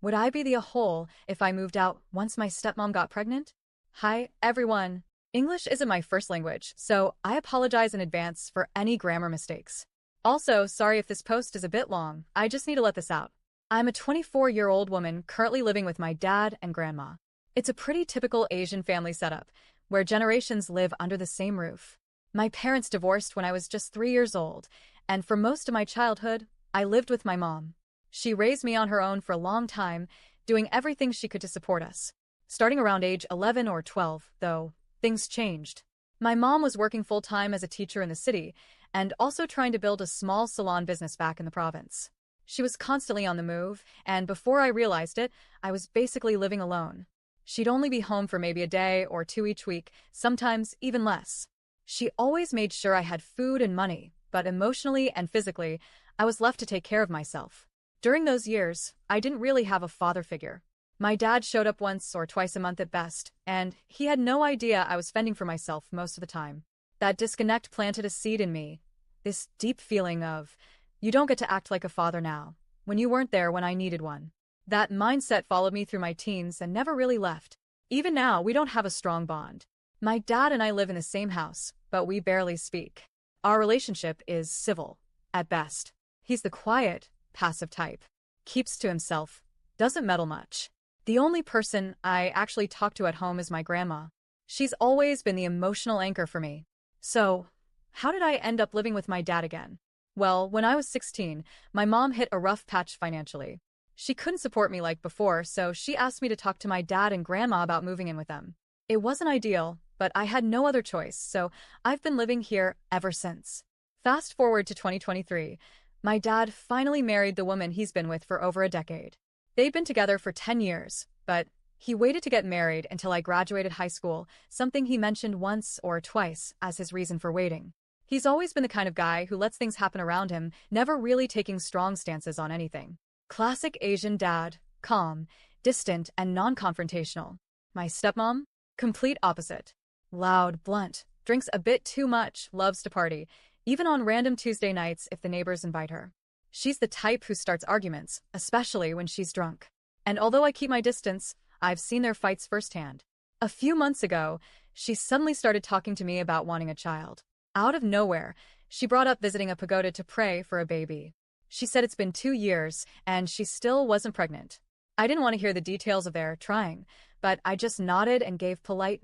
Would I be the a-hole if I moved out once my stepmom got pregnant? Hi, everyone. English isn't my first language, so I apologize in advance for any grammar mistakes. Also, sorry if this post is a bit long, I just need to let this out. I'm a 24-year-old woman currently living with my dad and grandma. It's a pretty typical Asian family setup, where generations live under the same roof. My parents divorced when I was just 3 years old, and for most of my childhood, I lived with my mom. She raised me on her own for a long time, doing everything she could to support us. Starting around age 11 or 12, though, things changed. My mom was working full-time as a teacher in the city, and also trying to build a small salon business back in the province. She was constantly on the move, and before I realized it, I was basically living alone. She'd only be home for maybe a day or two each week, sometimes even less. She always made sure I had food and money, but emotionally and physically, I was left to take care of myself. During those years, I didn't really have a father figure. My dad showed up once or twice a month at best, and he had no idea I was fending for myself most of the time. That disconnect planted a seed in me, this deep feeling of, you don't get to act like a father now, when you weren't there when I needed one. That mindset followed me through my teens and never really left. Even now, we don't have a strong bond. My dad and I live in the same house, but we barely speak. Our relationship is civil, at best. He's the quiet, passive type. Keeps to himself, doesn't meddle much. The only person I actually talk to at home is my grandma. She's always been the emotional anchor for me. So, how did I end up living with my dad again? Well, when I was 16, my mom hit a rough patch financially. She couldn't support me like before, so she asked me to talk to my dad and grandma about moving in with them. It wasn't ideal, but I had no other choice, so I've been living here ever since. Fast forward to 2023. My dad finally married the woman he's been with for over a decade. They'd been together for 10 years, but he waited to get married until I graduated high school, something he mentioned once or twice as his reason for waiting. He's always been the kind of guy who lets things happen around him, never really taking strong stances on anything. Classic Asian dad, calm, distant, and non-confrontational. My stepmom? Complete opposite. Loud, blunt, drinks a bit too much, loves to party, even on random Tuesday nights if the neighbors invite her. She's the type who starts arguments, especially when she's drunk. And although I keep my distance, I've seen their fights firsthand. A few months ago, she suddenly started talking to me about wanting a child. Out of nowhere, she brought up visiting a pagoda to pray for a baby. She said it's been 2 years, and she still wasn't pregnant. I didn't want to hear the details of their trying, but I just nodded and gave polite,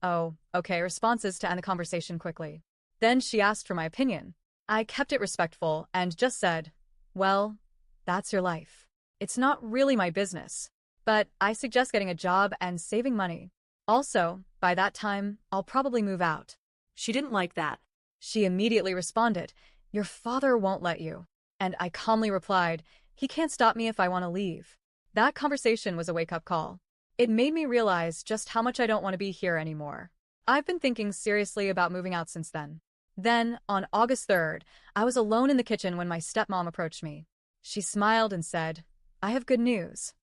oh, okay responses to end the conversation quickly. Then she asked for my opinion. I kept it respectful and just said, well, that's your life. It's not really my business, but I suggest getting a job and saving money. Also, by that time, I'll probably move out. She didn't like that. She immediately responded, your father won't let you. And I calmly replied, he can't stop me if I want to leave. That conversation was a wake-up call. It made me realize just how much I don't want to be here anymore. I've been thinking seriously about moving out since then. Then, on August 3rd, I was alone in the kitchen when my stepmom approached me. She smiled and said, I have good news.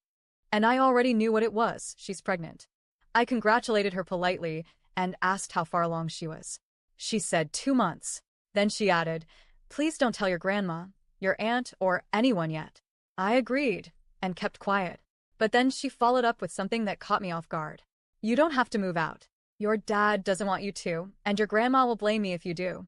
And I already knew what it was, she's pregnant. I congratulated her politely and asked how far along she was. She said 2 months. Then she added, please don't tell your grandma, your aunt, or anyone yet. I agreed and kept quiet. But then she followed up with something that caught me off guard. You don't have to move out. Your dad doesn't want you to, and your grandma will blame me if you do.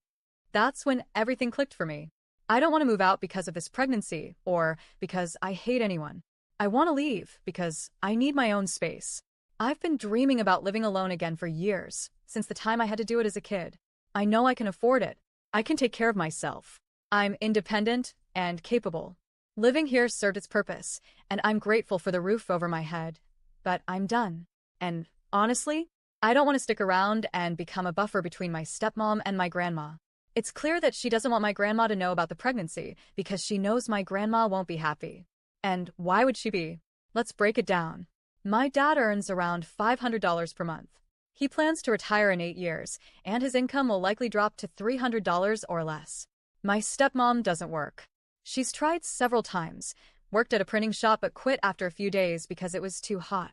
That's when everything clicked for me. I don't want to move out because of this pregnancy, or because I hate anyone. I want to leave because I need my own space. I've been dreaming about living alone again for years, since the time I had to do it as a kid. I know I can afford it. I can take care of myself. I'm independent and capable. Living here served its purpose, and I'm grateful for the roof over my head. But I'm done. And honestly, I don't want to stick around and become a buffer between my stepmom and my grandma. It's clear that she doesn't want my grandma to know about the pregnancy because she knows my grandma won't be happy. And why would she be? Let's break it down. My dad earns around $500 per month. He plans to retire in 8 years, and his income will likely drop to $300 or less. My stepmom doesn't work. She's tried several times, worked at a printing shop but quit after a few days because it was too hot.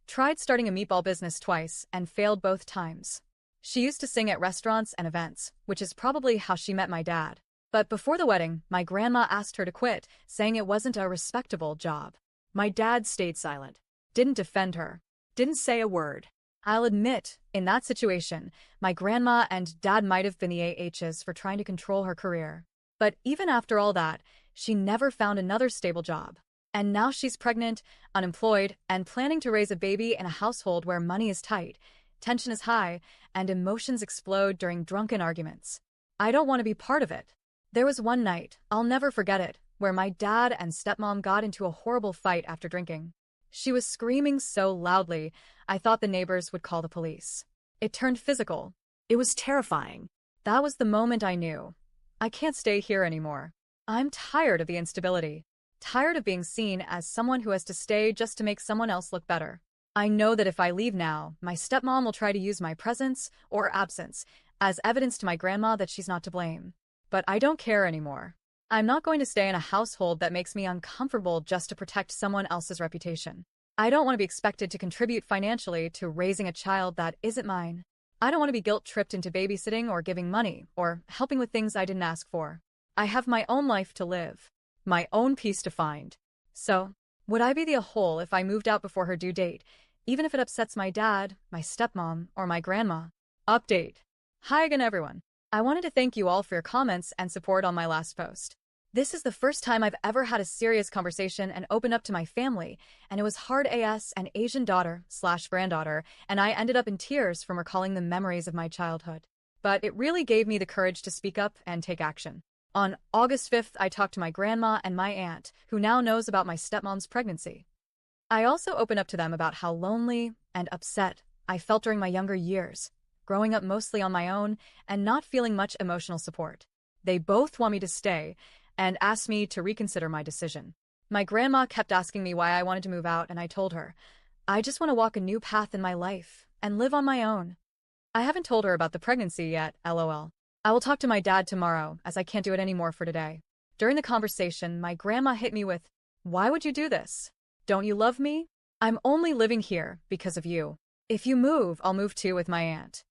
Tried starting a meatball business twice and failed both times. She used to sing at restaurants and events, which is probably how she met my dad. But before the wedding, my grandma asked her to quit, saying it wasn't a respectable job. My dad stayed silent, didn't defend her, didn't say a word. I'll admit, in that situation, my grandma and dad might have been the AHs for trying to control her career. But even after all that, she never found another stable job. And now she's pregnant, unemployed, and planning to raise a baby in a household where money is tight, tension is high, and emotions explode during drunken arguments. I don't want to be part of it. There was one night, I'll never forget it, where my dad and stepmom got into a horrible fight after drinking. She was screaming so loudly, I thought the neighbors would call the police. It turned physical. It was terrifying. That was the moment I knew. I can't stay here anymore. I'm tired of the instability. Tired of being seen as someone who has to stay just to make someone else look better. I know that if I leave now, my stepmom will try to use my presence or absence as evidence to my grandma that she's not to blame. But I don't care anymore. I'm not going to stay in a household that makes me uncomfortable just to protect someone else's reputation. I don't want to be expected to contribute financially to raising a child that isn't mine. I don't want to be guilt-tripped into babysitting or giving money or helping with things I didn't ask for. I have my own life to live, my own peace to find. So, would I be the a-hole if I moved out before her due date, even if it upsets my dad, my stepmom, or my grandma? Update. Hi again, everyone. I wanted to thank you all for your comments and support on my last post. This is the first time I've ever had a serious conversation and opened up to my family, and it was hard as an Asian daughter/granddaughter, and I ended up in tears from recalling the memories of my childhood. But it really gave me the courage to speak up and take action. On August 5th, I talked to my grandma and my aunt, who now knows about my stepmom's pregnancy. I also opened up to them about how lonely and upset I felt during my younger years, growing up mostly on my own and not feeling much emotional support. They both want me to stay and asked me to reconsider my decision. My grandma kept asking me why I wanted to move out, and I told her, I just want to walk a new path in my life and live on my own. I haven't told her about the pregnancy yet, lol. I will talk to my dad tomorrow, as I can't do it anymore for today. During the conversation, my grandma hit me with, why would you do this? Don't you love me? I'm only living here because of you. If you move, I'll move too with my aunt.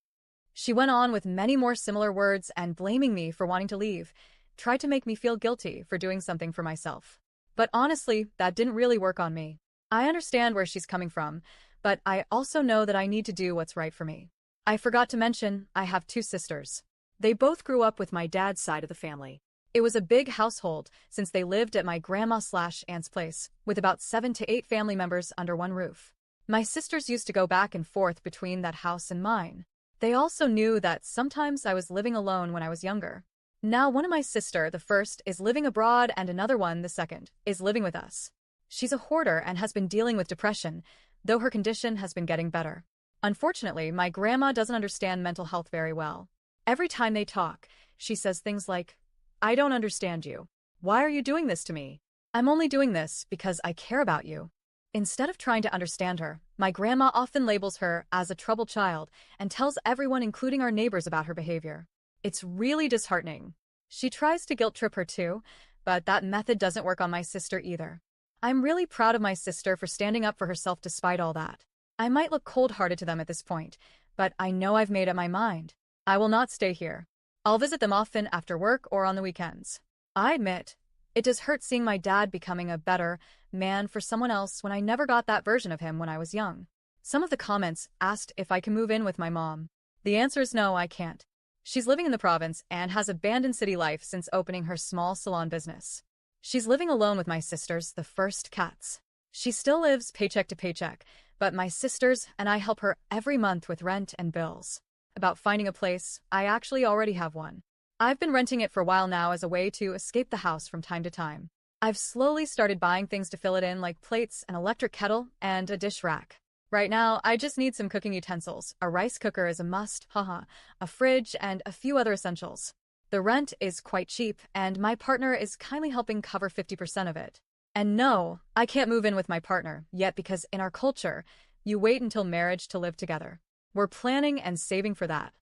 She went on with many more similar words and blaming me for wanting to leave, tried to make me feel guilty for doing something for myself. But honestly, that didn't really work on me. I understand where she's coming from, but I also know that I need to do what's right for me. I forgot to mention, I have 2 sisters. They both grew up with my dad's side of the family. It was a big household since they lived at my grandma/aunt's place, with about 7 to 8 family members under one roof. My sisters used to go back and forth between that house and mine. They also knew that sometimes I was living alone when I was younger. Now one of my sister, the first, is living abroad and another one, the second, is living with us. She's a hoarder and has been dealing with depression, though her condition has been getting better. Unfortunately, my grandma doesn't understand mental health very well. Every time they talk, she says things like, I don't understand you. Why are you doing this to me? I'm only doing this because I care about you. Instead of trying to understand her, my grandma often labels her as a troubled child and tells everyone, including our neighbors, about her behavior. It's really disheartening. She tries to guilt-trip her too, but that method doesn't work on my sister either. I'm really proud of my sister for standing up for herself despite all that. I might look cold-hearted to them at this point, but I know I've made up my mind. I will not stay here. I'll visit them often after work or on the weekends. I admit, it does hurt seeing my dad becoming a better man for someone else when I never got that version of him when I was young. Some of the comments asked if I can move in with my mom. The answer is no, I can't. She's living in the province and has abandoned city life since opening her small salon business. She's living alone with my sisters, the first cats. She still lives paycheck to paycheck, but my sisters and I help her every month with rent and bills. About finding a place, I actually already have one. I've been renting it for a while now as a way to escape the house from time to time. I've slowly started buying things to fill it in, like plates, an electric kettle, and a dish rack. Right now, I just need some cooking utensils. A rice cooker is a must, a fridge, and a few other essentials. The rent is quite cheap, and my partner is kindly helping cover 50% of it. And no, I can't move in with my partner yet because in our culture, you wait until marriage to live together. We're planning and saving for that.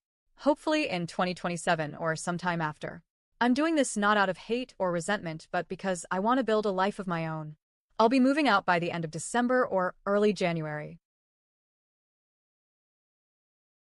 Hopefully in 2027 or sometime after. I'm doing this not out of hate or resentment, but because I want to build a life of my own. I'll be moving out by the end of December or early January.